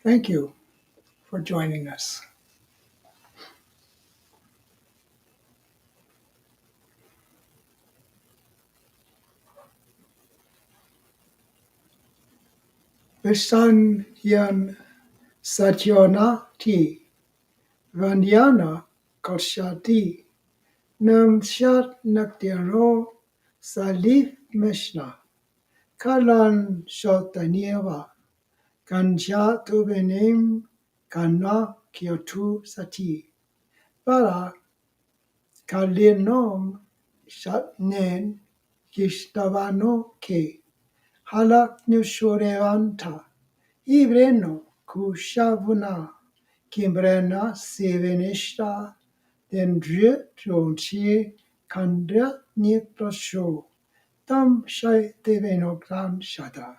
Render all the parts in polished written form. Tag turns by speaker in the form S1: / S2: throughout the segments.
S1: Thank you for joining us. Vishan yan satyona ti vanyana koshati nam shat naktero salif mishna kalan shotanieva kanja tuvenim kana kyotu sati para kalinom shatnen kishtavano ke halak nyushorevanta Ivreno kushavuna kimbrena sevenishta dendrye tronchi kandra niprasho tam shai devenokran shada.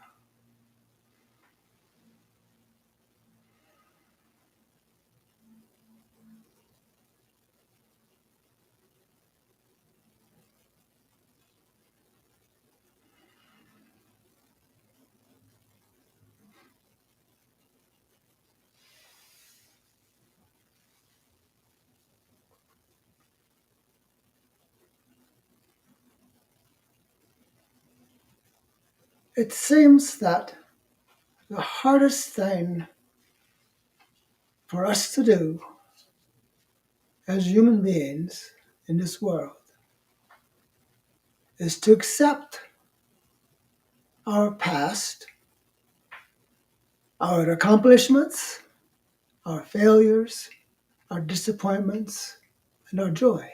S1: It seems that the hardest thing for us to do as human beings in this world is to accept our past, our accomplishments, our failures, our disappointments, and our joy.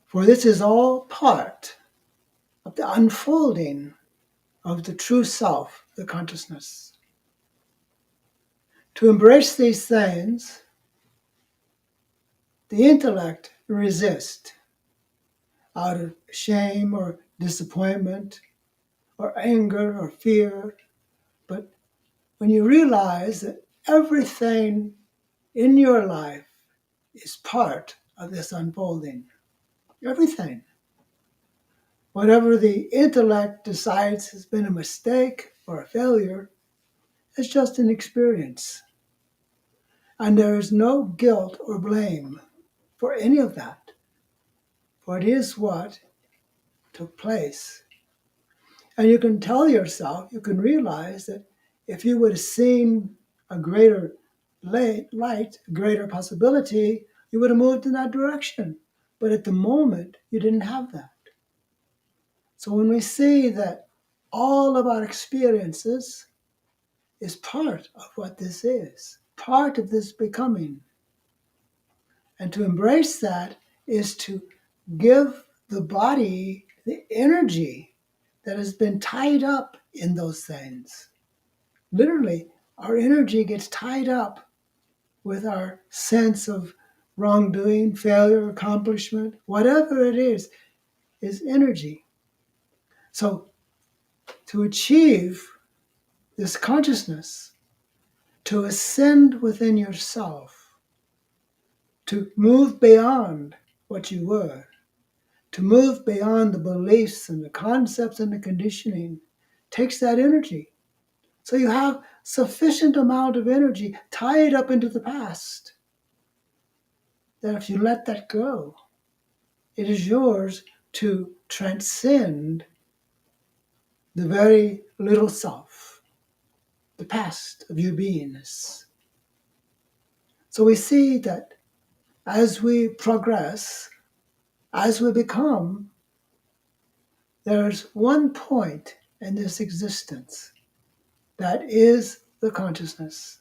S1: For this is all part of the unfolding of the true self, the consciousness. To embrace these things, the intellect resists out of shame or disappointment or anger or fear. But when you realize that everything in your life is part of this unfolding, everything, whatever the intellect decides has been a mistake or a failure, it's just an experience. And there is no guilt or blame for any of that, for it is what took place. And you can tell yourself, you can realize that if you would have seen a greater light, a greater possibility, you would have moved in that direction. But at the moment, you didn't have that. So when we see that all of our experiences is part of what this is, part of this becoming, and to embrace that is to give the body the energy that has been tied up in those things. Literally, our energy gets tied up with our sense of wrongdoing, failure, accomplishment, whatever it is energy. So to achieve this consciousness, to ascend within yourself, to move beyond what you were, to move beyond the beliefs and the concepts and the conditioning takes that energy. So you have sufficient amount of energy tied up into the past that if you let that go, it is yours to transcend the very little self, the past of your beingness. So we see that as we progress, as we become, there's one point in this existence that is the consciousness.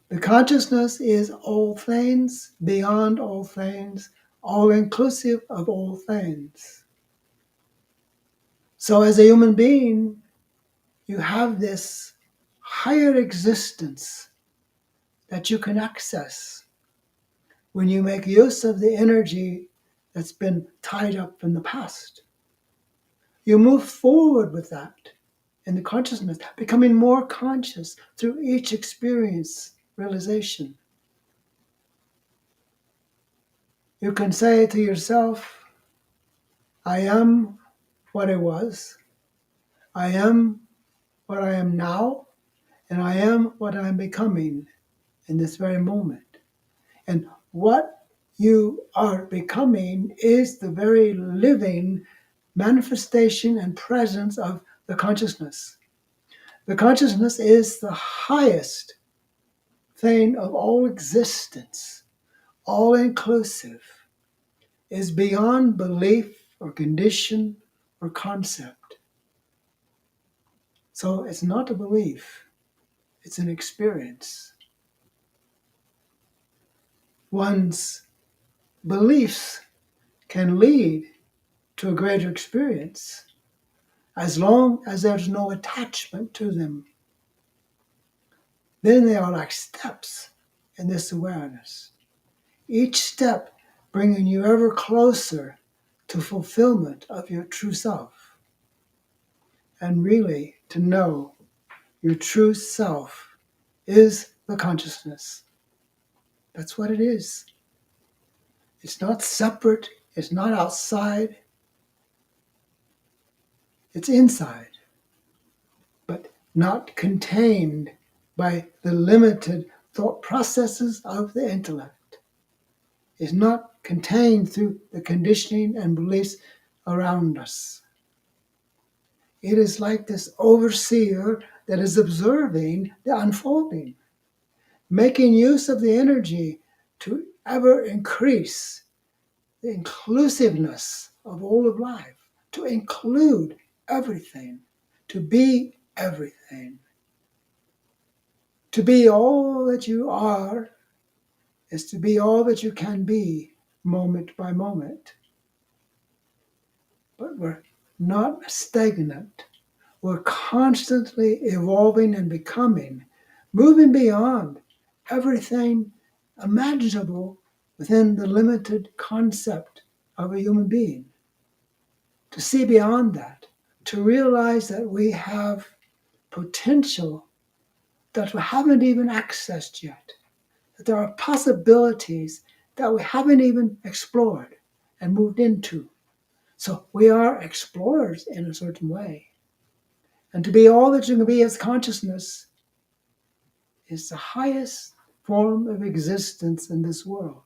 S1: The consciousness is all things, beyond all things, all inclusive of all things. So as a human being, you have this higher existence that you can access when you make use of the energy that's been tied up in the past. You move forward with that in the consciousness, becoming more conscious through each experience, realization. You can say to yourself, I am what I was. I am what I am now, and I am what I am becoming in this very moment. And what you are becoming is the very living manifestation and presence of the consciousness. The consciousness is the highest thing of all existence, all inclusive, is beyond belief or condition or concept. So it's not a belief, it's an experience. One's beliefs can lead to a greater experience as long as there's no attachment to them. Then they are like steps in this awareness. Each step bringing you ever closer to fulfillment of your true self. And really to know your true self is the consciousness. That's what it is. It's not separate, it's not outside, it's inside, but not contained by the limited thought processes of the intellect. It's not contained through the conditioning and beliefs around us. It is like this overseer that is observing the unfolding, making use of the energy to ever increase the inclusiveness of all of life, to include everything, to be everything. To be all that you are is to be all that you can be moment by moment. But we're not stagnant. We're constantly evolving and becoming, moving beyond everything imaginable within the limited concept of a human being. To see beyond that, to realize that we have potential that we haven't even accessed yet, that there are possibilities that we haven't even explored and moved into. So we are explorers in a certain way. And to be all that you can be as consciousness is the highest form of existence in this world.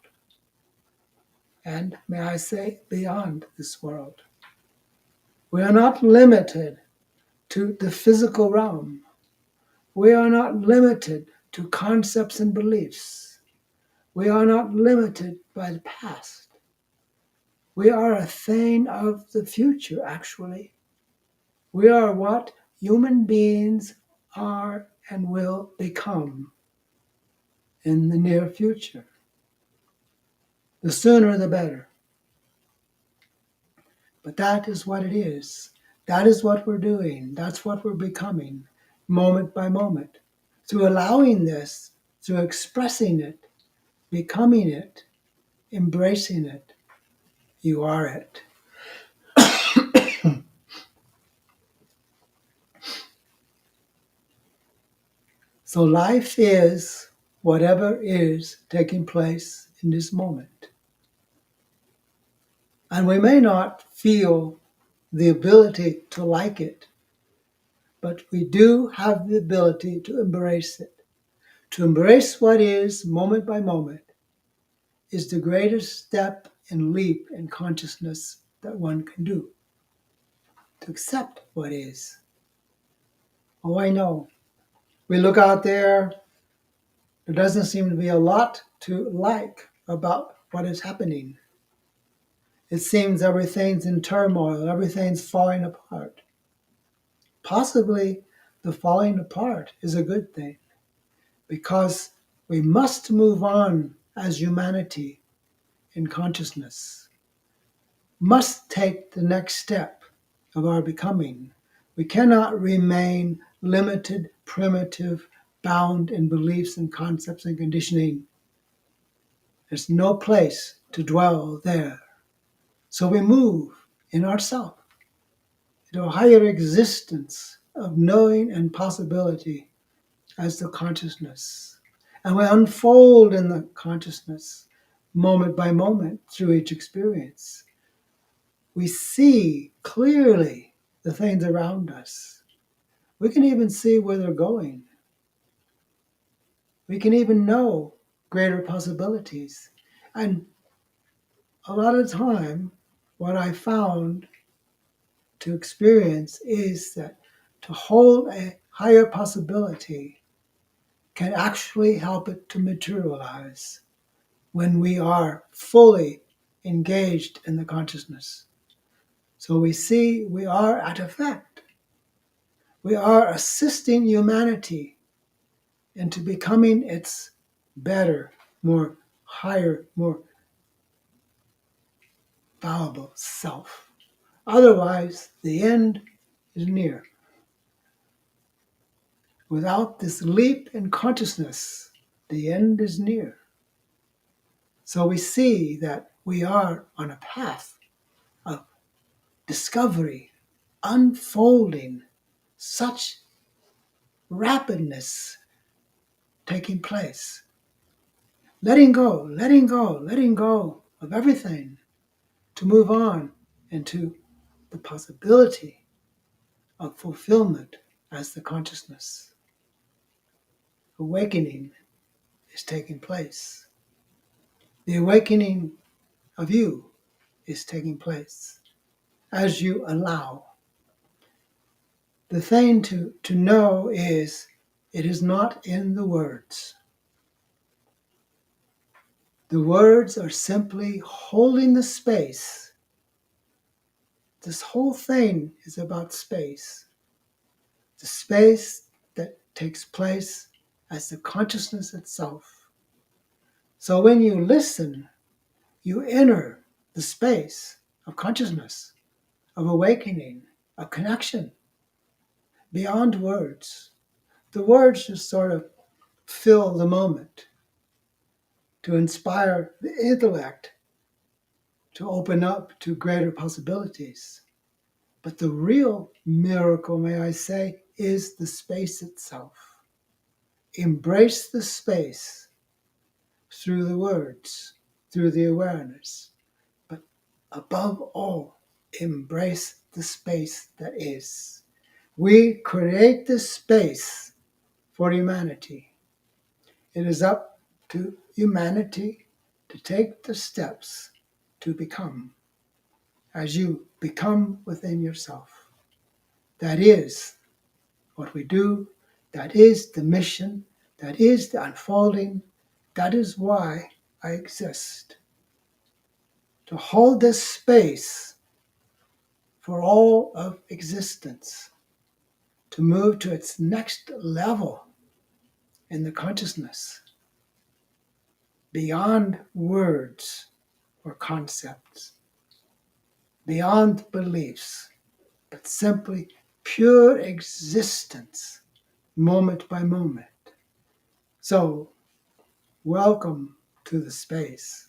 S1: And may I say, beyond this world. We are not limited to the physical realm. We are not limited to concepts and beliefs. We are not limited by the past. We are a thing of the future, actually. We are what human beings are and will become in the near future. The sooner the better. But that is what it is. That is what we're doing. That's what we're becoming, moment by moment. Through allowing this, through expressing it, becoming it, embracing it, you are it. So life is whatever is taking place in this moment. And we may not feel the ability to like it, but we do have the ability to embrace it. To embrace what is moment by moment is the greatest step and leap in consciousness that one can do. To accept what is. Oh, I know. We look out there, there doesn't seem to be a lot to like about what is happening. It seems everything's in turmoil, everything's falling apart. Possibly the falling apart is a good thing because we must move on as humanity in consciousness, must take the next step of our becoming. We cannot remain limited, primitive, bound in beliefs and concepts and conditioning. There's no place to dwell there. So we move in ourself into a higher existence of knowing and possibility as the consciousness. And we unfold in the consciousness moment by moment through each experience. We see clearly the things around us. We can even see where they're going. We can even know greater possibilities. And a lot of time, what I found to experience is that to hold a higher possibility can actually help it to materialize when we are fully engaged in the consciousness. So we see we are at effect. We are assisting humanity into becoming its better, more higher, more valuable self. Otherwise, the end is near. Without this leap in consciousness, the end is near. So we see that we are on a path of discovery, unfolding, such rapidness taking place. Letting go, letting go, letting go of everything to move on into the possibility of fulfillment as the consciousness. Awakening is taking place. The awakening of you is taking place as you allow. The thing to know is it is not in the words. The words are simply holding the space. This whole thing is about space. The space that takes place as the consciousness itself. So when you listen, you enter the space of consciousness, of awakening, of connection, beyond words. The words just sort of fill the moment to inspire the intellect to open up to greater possibilities. But the real miracle, may I say, is the space itself. Embrace the space through the words, through the awareness. But above all, embrace the space that is. We create this space for humanity. It is up to humanity to take the steps to become as you become within yourself. That is what we do. That is the mission. That is the unfolding. That is why I exist. To hold this space for all of existence, to move to its next level in the consciousness, beyond words or concepts, beyond beliefs, but simply pure existence, moment by moment. So, welcome to the space.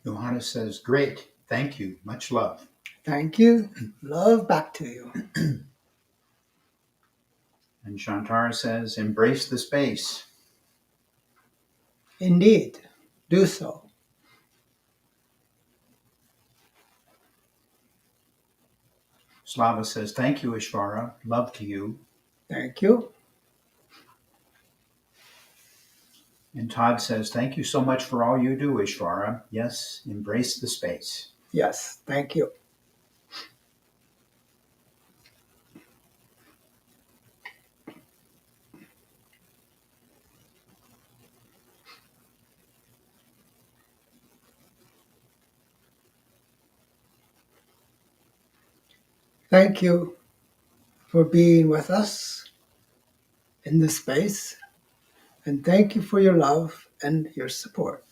S2: Johannes says, great, thank you, much love.
S1: Thank you. Love back to you.
S2: And Shantara says, embrace the space.
S1: Indeed, do so.
S2: Slava says, thank you, Ishvara, love to you.
S1: Thank you.
S2: And Todd says, thank you so much for all you do, Ishvara. Yes, embrace the space.
S1: Yes, thank you. Thank you for being with us in this space, and thank you for your love and your support.